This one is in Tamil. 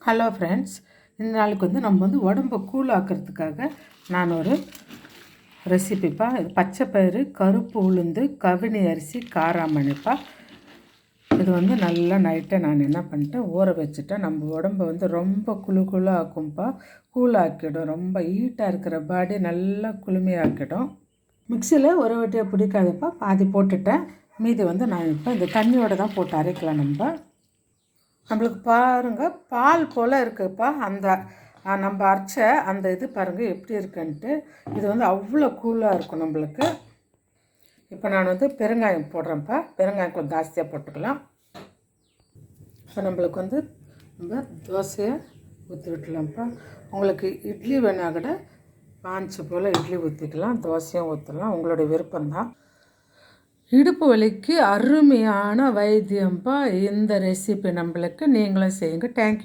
ஹலோ ஃப்ரெண்ட்ஸ், இந்த நாளுக்கு நம்ம உடம்பை கூலாக்கிறதுக்காக நான் ஒரு ரெசிபிப்பா. இது பச்சைப்பயிறு, கருப்பு உளுந்து, கவினி அரிசி, காராமணிப்பா. இது நல்லா நைட்டை நான் என்ன பண்ணிட்டேன், ஊற வச்சுட்டேன். நம்ம உடம்பை ரொம்ப குழுக்குள்ளாக்கும்ப்பா, கூலாக்கிடும். ரொம்ப ஹீட்டாக இருக்கிற பாடி நல்லா குளுமையாக்கிடும். மிக்சியில் ஒரு வட்டியை பிடிக்காதப்பா, பாதி போட்டுட்டேன். மீதி நான் இப்போ இந்த தண்ணியோடு தான் போட்டு அரைக்கலாம். நம்மளுக்கு பாருங்கள், பால் போல் இருக்குப்பா. அந்த நம்ம அரைச்ச அந்த இது பாருங்கள் எப்படி இருக்குன்ட்டு. இது அவ்வளோ கூலாக இருக்கும் நம்மளுக்கு. இப்போ நான் பெருங்காயம் போடுறேன்ப்பா. பெருங்காயம் கொஞ்சம் ஜாஸ்தியாக போட்டுக்கலாம். இப்போ நம்மளுக்கு நம்ம தோசையை ஊற்றி விட்டுலாம்ப்பா. உங்களுக்கு இட்லி வேணால் கூட பாஞ்சு போல் இட்லி ஊற்றிக்கலாம், தோசையும் ஊற்றலாம், உங்களுடைய விருப்பம்தான். இடுப்பு வலிக்கு அருமையான வைத்தியம்ப்பா இந்த ரெசிபி. நம்மளுக்கு நீங்களும் செய்யுங்க. தேங்க்யூ.